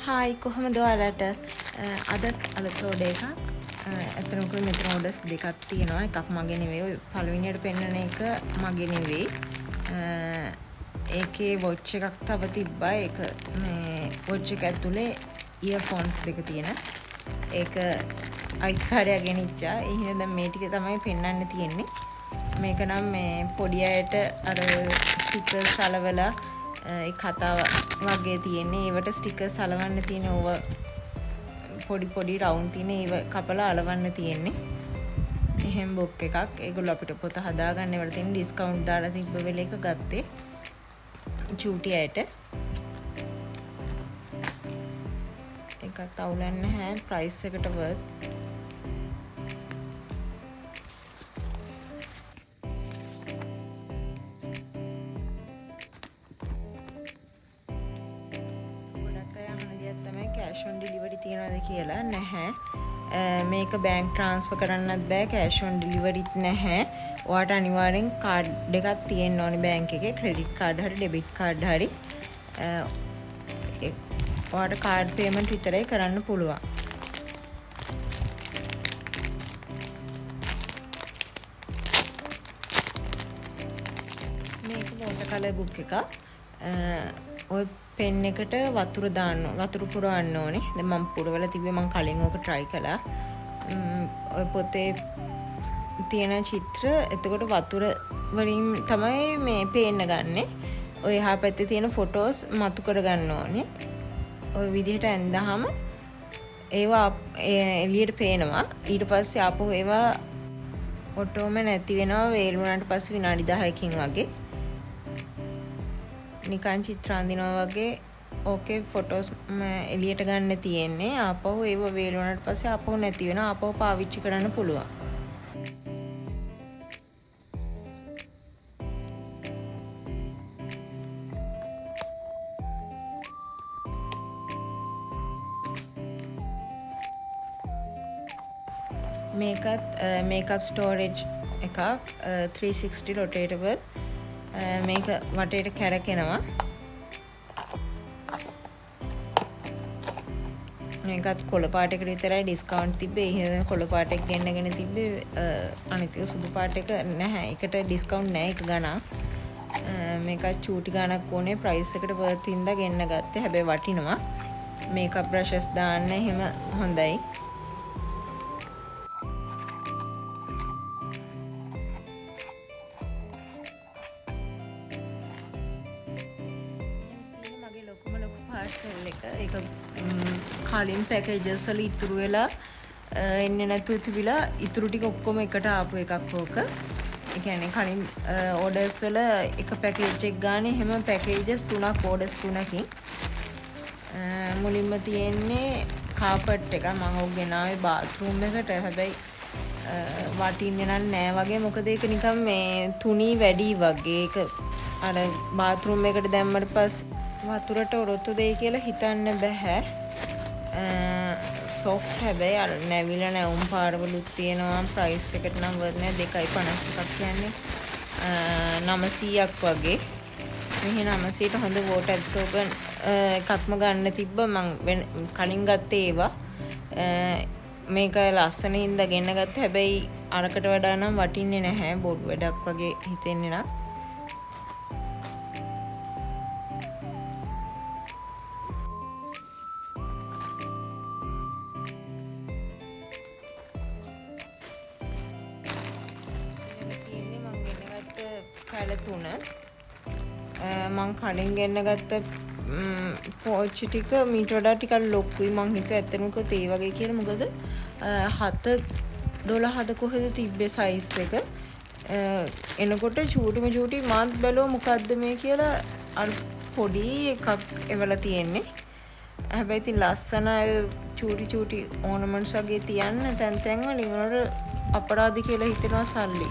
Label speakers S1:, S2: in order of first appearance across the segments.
S1: Hi කොහොමද ඔයාලට අද අලුත් ඕඩර් එකක් ඇත්තටම මෙතන ඕඩර්ස් දෙකක් තියෙනවා එකක් මගේ නෙවෙයි ඔය පළවෙනියට පෙන්නන එක මගේ නෙවෙයි ඒකේ වොච් එකක් තව තිබ්බා ඒක මේ වොච් එක ඇතුලේ ඉයර්ෆෝන්ස් දෙක තියෙන ඒක අයිතිකාරයා ගෙනිච්චා ඒ හින්දා දැන් මේ ටික තමයි පෙන්වන්න තියෙන්නේ මේක නම් මේ පොඩි අයට අර ස්ටිකර්ස් අලවලා ඒ කතාව වගේ තියෙන්නේ ඒවට ස්ටිකර්ස් අලවන්න තියෙන ඕව පොඩි රවුන්ඩ් තියෙන ඒව කපලා අලවන්න තියෙන්නේ එහෙම බුක් එකක් ඒගොල්ලෝ අපිට පොත හදාගන්න ඒවල තියෙන ඩිස්කවුන්ට් දාලා තිබ්බ වෙලේ එක ගත්තේ චූටි අයට ඒකත් අවුලක් නැහැ ප්‍රයිස් එකට වර්ත් කෑෂ් ඔන් ඩිලිවරි තියනවාද කියලා නැහැ මේක බැංක් ට්‍රාන්ස්ෆර් කරන්නත් බෑ කෑෂ් ඔන් ඩිලිවරිත් නැහැ ඔයාට අනිවාර්යෙන් කාඩ් එකක් තියෙන්න ඕනේ බැංක් එකේ ක්‍රෙඩිට් කාඩ් හරි ඩෙබිට් කාඩ් හරි ඔයාට කාඩ් පේමන්ට් විතරයි කරන්න පුළුවන් මේක වෝටර් කලර් බුක් එකක් ඔය පෙන් එකට වතුර දාන්න වතුර පුරවන්න ඕනේ. දැන් මම පුරවලා තිබ්බේ මම කලින් ඕක try කළා. ඔය පොතේ තියෙන චිත්‍ර එතකොට වතුර වලින් තමයි මේ පේන්න ගන්නෙ. ඔය එහා පැත්තේ තියෙන ෆොටෝස් මතු කර ගන්න ඕනේ. ඔය විදිහට ඇඳහම ඒවා එළියට පේනවා. ඊට පස්සේ ආපහු ඒවා ඔටෝම නැති වෙනවා වේල් වුණාට පස්සේ විනාඩි 10කින් වගේ. නිකන් චිත්‍ර අඳිනවා වගේ ඕකේ ෆොටෝස් එළියට ගන්න තියෙන්නේ ආපහු ඒව වේල් වුණාට පස්සේ ආපහු නැති වෙනවා ආපහු පාවිච්චි කරන්න පුළුවන් මේකත් මේකප් ස්ටෝරේජ් එකක් 360 rotatable මේක වටේට කැරකෙනවා මේකත් කොළ පාටයකට විතරයි ඩිස්කවුන්ට් තිබ්බේ ඒ හින්දා කොළ පාටයක් ගෙන්නගෙන තිබ්බේ අනිත් එක සුදු පාටයක නැහැ ඒකට ඩිස්කවුන්ට් නැහැ එක ගණන් මේකත් චූටි ගණක් ඕනේ ප්‍රයිස් එකට වර්ත් හින්දා ගෙන්න ගත්තේ හැබැයි වටිනවා මේකප් බ්‍රෂස් දාන්න එහෙම හොඳයි පාර්සල් එක ඒක කලින් පැකේජස් වල ඉතුරු වෙලා එන්නේ නැතුව තිබිලා ඉතුරු ටික ඔක්කොම එකට ආපු එකක් ඕක. ඒ කියන්නේ කලින් ඕඩර්ස් වල එක පැකේජ් එක ගානේ හැම පැකේජස් 3ක් ඕඩර්ස් 3කින් මුලින්ම තියෙන්නේ කාපට් එක මම ඔක් ගෙනාවේ බාත්රූම් එකට. හැබැයි වටින්නේ නෑ වගේ මොකද ඒක නිකන් මේ තුනී වැඩි වගේ. ඒක අර බාත්රූම් එකට දැම්මට පස්සේ වතුරට ඔරොත්තු දෙයි කියලා හිතන්න බෑ. සොෆ්ට් හැබැයි අර නැවිලා නැවුම් පාරවලුත් තියෙනවා. ප්‍රයිස් එකට නම් වර්ත් නෑ 2.51ක් කියන්නේ 900ක් වගේ. මෙහි 900ට හොඳ වෝටර් ඇබ්සෝබර් එකක්ම ගන්න තිබ්බ මං කලින් ගත්තේ ඒවා. මේක ලස්සන හින්දා ගෙන්න ගත්ත හැබැයි අරකට වඩා නම් වටින්නේ නැහැ. බොඩ් වැඩක් වගේ හිතෙන්නේ නා. පැල 3 මං කලින් ගෙන්න ගත්ත පෝච්චි ටික මීට වඩා ටිකක් ලොකුයි මං හිතුවා ඇත්තටම කොත් ඒ වගේ කියලා මොකද 7-12ද කොහෙද තිබ්බේ සයිස් එක එනකොට චූටි මාත් බැලුවා මොකද්ද මේ කියලා අර පොඩි එකක් එවලා තියෙන්නේ හැබැයි ඉතින් ලස්සන චූටි ඕනමන්ට්ස් වගේ තියන්න තැන් වල ඉවරට අපරාධ කියලා හිතෙනවා සල්ලි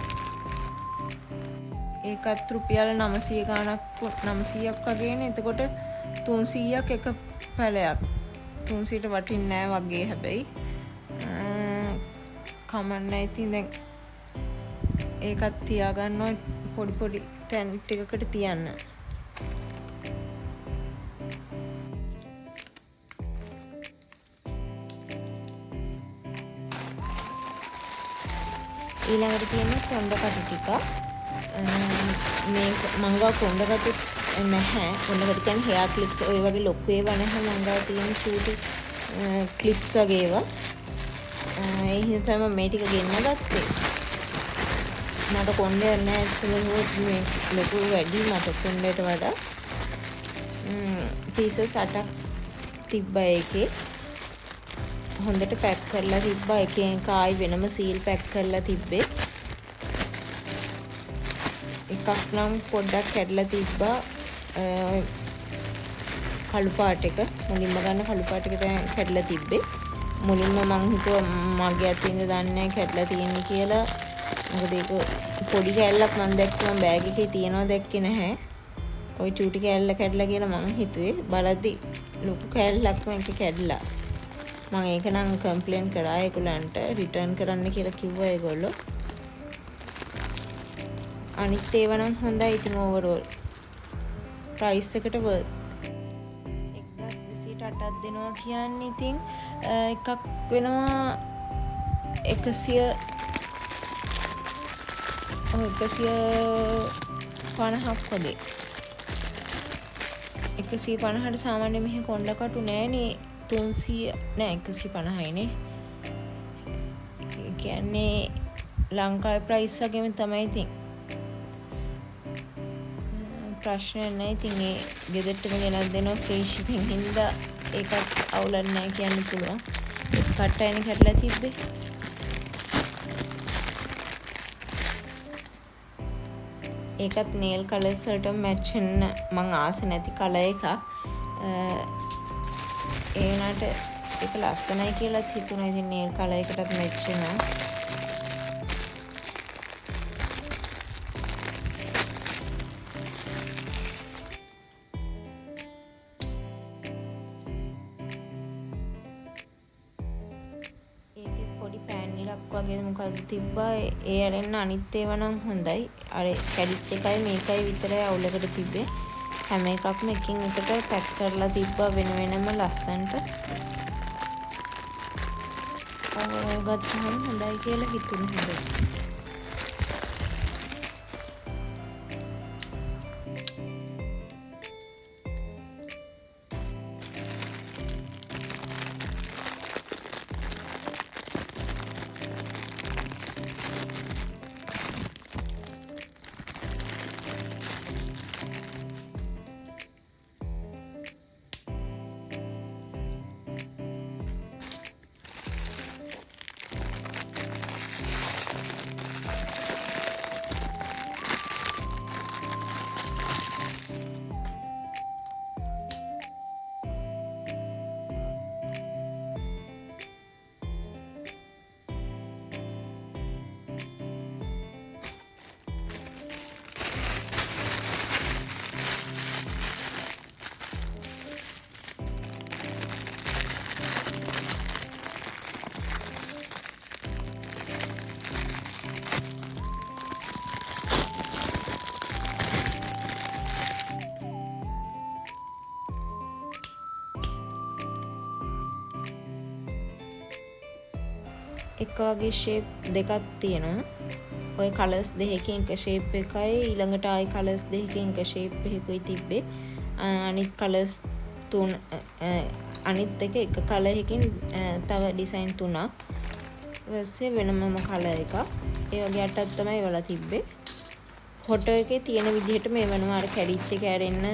S1: ඒකත් රුපියල් 900 ගාණක් 900ක් වගේනේ. එතකොට 300ක් එක පැලයක්. 300ට වටින්නේ නැහැ වගේ හැබැයි. කමන්නයි ඉතින් දැන් ඒකත් තියාගන්නවා පොඩි තැන් ටිකකට තියන්න. ඊළඟට තියෙන කොණ්ඩ කටු ටික. මේක මං ගාව කොණ්ඩ කටු නැහැ. කොණ්ඩ කටු කියන්නේ හෙයා ක්ලිප්ස් ඔය වගේ ලොකු ඒවා නැහැ. මං ගාව තියෙන චූටි ක්ලිප්ස් වගේ ඒවා. ඒ හින්දා තමයි මේ ටික ගෙන්න ගත්තේ. මට කොණ්ඩයක් නැහැ. මේ ලොකු වැඩි මට කොණ්ඩයට වඩා. පීසස් 8ක් තිබ්බා ඒකේ. හොඳට පැක් කරලා තිබ්බා. එකෙන් කායි වෙනම සීල් පැක් කරලා තිබ්බේ. එකක් නම් පොඩ්ඩක් කැඩලා තිබ්බා. කළු පාට එක මුලින්ම ගන්න කළු පාට එක තමයි කැඩලා තිබ්බේ. මුලින්ම මං හිතුවා මගේ අතින්ද දන්නේ නැහැ කැඩලා තියෙන්නේ කියලා. මොකද ඒක පොඩි කැල්ලක් මං දැක්කම බෑග් එකේ තියනවා දැක්කේ නැහැ. ওই චූටි කැල්ල කැඩලා කියලා මං හිතුවේ. බලද්දි ලොකු කැල්ලක්ම එක කැඩලා. මම ඒක නම් කම්ප්ලේන් කරා ඒගොල්ලන්ට රිටර්න් කරන්න කියලා කිව්වා ඒගොල්ලෝ. අනිත් ඒවා නම් හොඳයි. ඉතින් ඕවරෝල් ප්‍රයිස් එකට වර්ත් 1208ක් දෙනවා කියන්නේ ඉතින් එකක් වෙනවා 150ක් වගේ. 150ට සාමාන්‍ය මෙහි කොණ්ඩ කටු නෑනේ. 300 නෑ 150යි නේ. ඒ කියන්නේ ලංකාවේ ප්‍රයිස් වගේම තමයි ඉතින්. ප්‍රශ්න නැහැ. ඉතින් ඒ ගෙදරටම ගෙනත් දෙනවා ෆ්‍රී shipping හින්දා ඒකත් අවුලක් නැහැ කියන්න පුළුවන්. ඒක කට්ටයනේ කැඩලා තිබ්බේ. ඒකත් nail colors වලට match වෙන්න මං ආස නැති කලර් එකක්. ඒ වුණාට ඒක ලස්සනයි කියලා හිතුණා. ඉතින් nail color එකටත් match වෙනවා. ඒකෙත් පොඩි පෑන් ඉලක් වගේ මොකක්ද තිබ්බා. ඒ අරෙන්න අනිත් ඒවා නම් හොඳයි. අර කැඩිච්ච එකයි මේකයි විතරයි අවුලකට තිබ්බේ. හැම එකක්ම එකින් එකට පැක් කරලා තිබ්බා වෙන වෙනම ලස්සන්ට. ගත්තහම හොඳයි කියලා හිතුණා. එක වගේ ෂේප් දෙකක් තියෙනවා. ඔය කලර්ස් දෙකකින් එක ෂේප් එකයි ඊළඟට ආයි කලර්ස් දෙකකින් එක ෂේප් එකකුයි තිබ්බේ. අනිත් කලර්ස් තුන අනිත් එක කලර් එකකින් තව ඩිසයින් තුනක්. ඊපස්සේ වෙනමම කලර් එකක්. ඒ වගේ අටක් තමයි වල තිබ්බේ. ෆොටෝ එකේ තියෙන විදිහට මේ වෙනවා. අර කැඩිච්ච එක ඇරෙන්න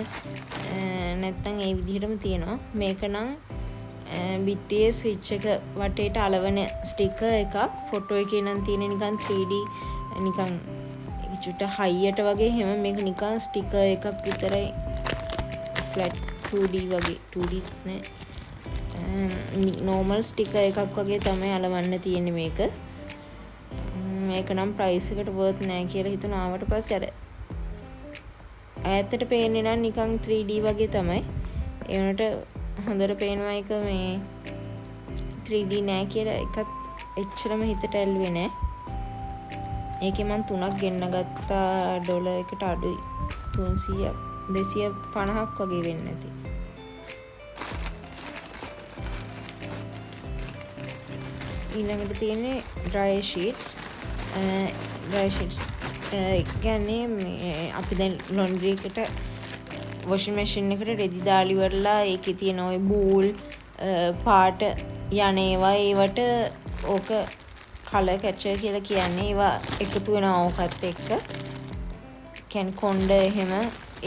S1: නැත්තම් ඒ විදිහටම තියෙනවා. මේක නම් බිත්තියේ ස්විච් එක වටේට අලවන ස්ටිකර් එකක්. ෆොටෝ එකේ නම් තියෙන නිකන් 3D නිකන් ඒක චුට්ට හයියට වගේ. හැම මේක නිකන් ස්ටිකර් එකක් විතරයි. ෆ්ලැට් 2D වගේ 2D නේ. normal ස්ටිකර් එකක් වගේ තමයි අලවන්න තියෙන්නේ මේක. මේක නම් ප්‍රයිස් එකට worth නැහැ කියලා හිතුණා. ආවට පස්සේ අර ඈතට පේන්නේ නම් නිකන් 3D වගේ තමයි. ඒ වුණාට හොඳට පේනවා එක මේ 3D නෑ කියලා. එකත් එච්චරම හිතට ඇල්ලුවේ නෑ. ඒකේ මං 3ක් ගෙන්න ගත්තා. ඩොලර් එකට අඩුයි. 300ක් 250ක් වගේ වෙන්නේ නැති. ඊළඟට තියෙන්නේ dry sheets. dry sheets කියන්නේ මේ අපි දැන් laundry එකට washing machine එකට රෙදි දාලි වරලා ඒකේ තියෙන ওই බූල් පාට යන ඒවට ඕක color catcher කියලා කියන්නේ. ඒවා එකතු වෙනවා ඕකත් එක්ක. කියන්නේ කොණ්ඩ එහෙම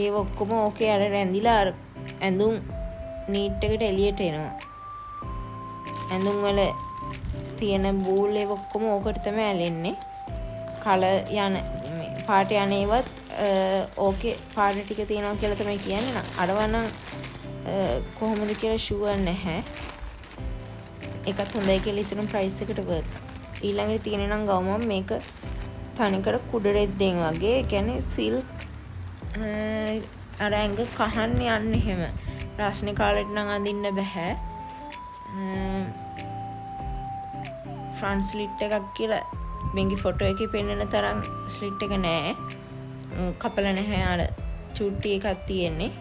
S1: ඒව ඔක්කොම ඕකේ අර රැඳිලා අර ඇඳුම් නීට් එකට එළියට එනවා. ඇඳුම් වල තියෙන බූල් ඒව ඔක්කොම ඕකට තමයි ඇලෙන්නේ. color යන පාට යන ඒවත් ඕකේ පාට ටික තියෙනවා කියලා තමයි කියන්නේ. අරවා නම් කොහොමද කියලා ෂුවර් නැහැ. ඒකත් හොඳයි කියලා හිතන ප්‍රයිස් එකට worth. ඊළඟට තියෙන නම් ගවම මේක තනිකර කුඩ රෙද්දෙන් වගේ. ඒ කියන්නේ සිල්ක් අර ඇඟ කහන්න යන්නේ එහෙම. රස්නේ කාලෙට නම් අඳින්න බෑ. ෆ්‍රන්ට් ස්ලිට් එකක් කියලා මේකේ ෆොටෝ එකේ පෙන්නන තරම් ස්ලිට් එක නෑ. කපල නැහැ අර චුට්ටි එකක් තියෙන්නේ.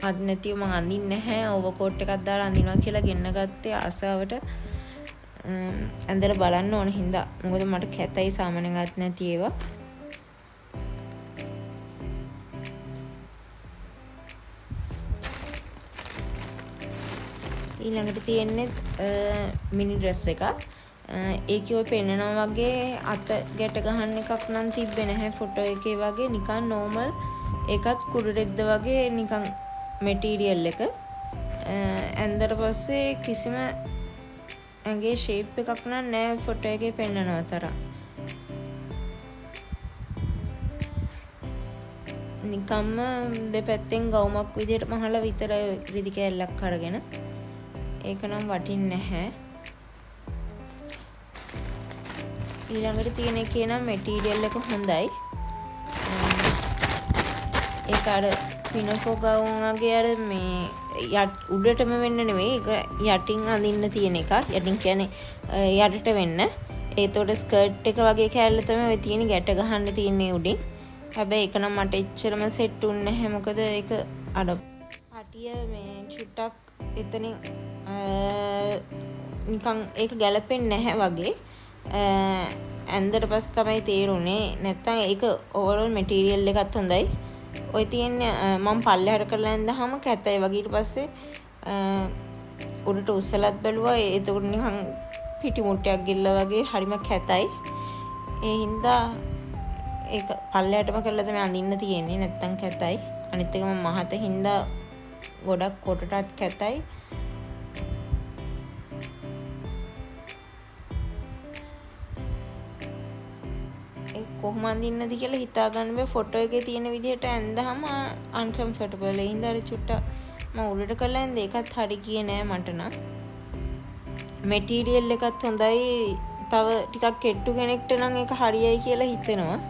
S1: අද නැතිව මම අඳින්නේ නැහැ. ඕවර්කෝට් එකක් දාලා අඳිනවා කියලා ගෙන්න ගත්තේ ආසාවට. ඇඳලා බලන්න ඕන හින්දා. මොකද මට කැතයි සාමාන්‍යයෙන් අත් නැති ඒවා. ඊළඟට තියෙන්නේ මිනි ඩ්‍රෙස් එකක්. ඒකේ ඔය පෙන්නනවා වගේ අත ගැට ගහන්න එකක් නම් තිබ්බේ නැහැ ෆොටෝ එකේ වගේ. නිකන් නෝමල් ඒකත් කුඩු රෙද්ද වගේ නිකන් මැටීරියල් එක. ඇඳලා පස්සේ කිසිම ඇඟේ ෂේප් එකක් නම් නැහැ ෆොටෝ එකේ පෙන්නනවා තරම්. නිකම්ම දෙපැත්තෙන් ගවුමක් විදියට මහලා විතරයි රිදි කෑල්ලක් අරගෙන. ඒක නම් වටින්නේ නැහැ. ඊළඟට තියෙන එකේ නම් මැටීරියල් එක හොඳයි. ඒක අර පිනොකෝ ගවුම් වගේ අර මේ උඩටම වෙන්න නෙවෙයි. ඒක යටින් අඳින්න තියෙන එක. යටින් කියන්නේ යටට වෙන්න. ඒතකොට ස්කර්ට් එක වගේ කෑල්ල තමයි ඔය තියෙන ගැට ගහන්න තියෙන්නේ උඩින්. හැබැයි ඒක නම් මට එච්චරම සෙට් වුන්නේ නැහැ. මොකද ඒක අර පටිය මේ චුට්ටක් එතනින් නිකන් ඒක ගැලපෙන්නේ නැහැ වගේ. ඇඳට පස්සේ තමයි තේරුනේ. නැත්තම් ඒක ඕවරෝල් මැටීරියල් එකත් හොඳයි. ඔය තියෙන්නේ මම පල්ලෙහාට කරලා ඇඳහම කැතයි වගේ. ඊට පස්සේ උඩට උස්සලත් බැලුවා. ඒතකොට නිකන් පිටි මුට්ටයක් ගිල්ල වගේ හරිම කැතයි. ඒ හින්දා ඒක පල්ලෙහාටම කරලා තමයි අඳින්න තියෙන්නේ. නැත්තම් කැතයි. අනිත් එක මම මහත හින්දා ගොඩක් කොටටත් කැතයි. කොහොම අඳින්නද කියලා හිතා ගන්න බෑ. ෆොටෝ එකේ තියෙන විදිහට ඇඳහම අන්කම්ෆර්ටබල්. ඒ හින්දා අර චුට්ට මම උඩට කරලා ඇඳ ඒකත් හරි ගියේ නෑ මට නම්. මැටීරියල් එකත් හොඳයි. තව ටිකක් කෙට්ටු කෙනෙක්ට නම් ඒක හරියයි කියලා හිතෙනවා.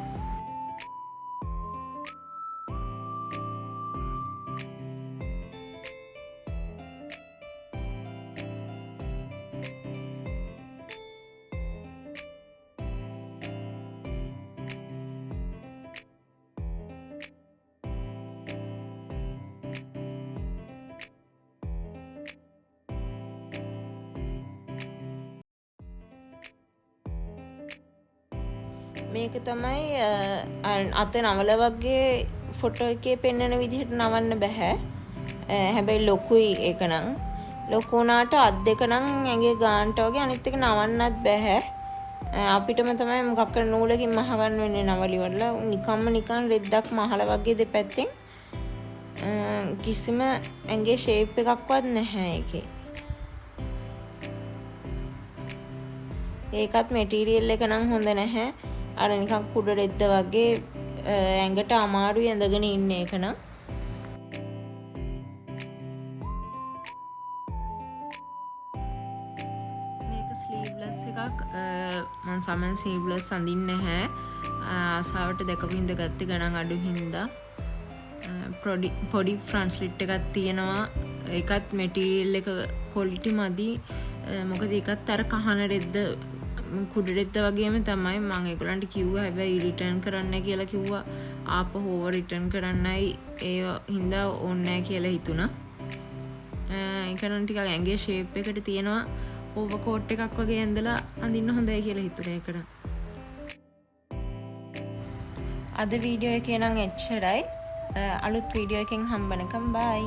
S1: මේක තමයි අත නවල වගේ ෆොටෝ එකේ පෙන්වන විදිහට නවන්න බෑ. හැබැයි ලොකුයි ඒක නම්. ලොකු වුණාට අත් දෙක නම් ඇඟේ ගානට වගේ. අනිත් එක නවන්නත් බෑ. අපිටම තමයි මොකක් කර නූලකින් මහ ගන්න වෙන්නේ නවලි වල. නිකන් රෙද්දක් මහලා වගේ දෙපැත්තෙන් කිසිම ඇඟේ ෂේප් එකක්වත් නැහැ ඒකේ. ඒකත් මැටීරියල් එක නම් හොඳ නැහැ. අර නිකන් කුඩ රෙද්ද වගේ ඇඟට අමාරුයි ඇඳගෙන ඉන්නේ ඒක නම්. මේක ස්ලීව්ලස් එකක්. මම සමන් ස්ලීව්ලස් අඳින්නේ නැහැ. ආසාවට දැකපු හින්දා ගත්තේ ගණන් අඩු හින්දා. පොඩි ෆ්‍රන්ට් ස්ලිට් එකක් තියෙනවා. ඒකත් මැටීරියල් එක ක්වොලිටි මදි. මොකද ඒකත් අර කහන රෙද්ද කුඩ රෙද්ද වගේම තමයි. මම ඒගොල්ලන්ට කිව්වා හැබැයි රිටර්න් කරන්න කියලා කිව්වා. ආපහු ඕවර් රිටර්න් කරන්නයි ඒ හින්දා ඕනේ නැහැ කියලා හිතුණා. ඒක නම් ටිකක් ඇඟේ ෂේප් එකට තියෙනවා. ඕවර්කෝට් එකක් වගේ ඇඳලා අඳින්න හොඳයි කියලා හිතුනේ ඒකට. අද වීඩියෝ එකේ නම් එච්චරයි. අලුත් වීඩියෝ එකකින් හම්බ වෙනකම් බයි.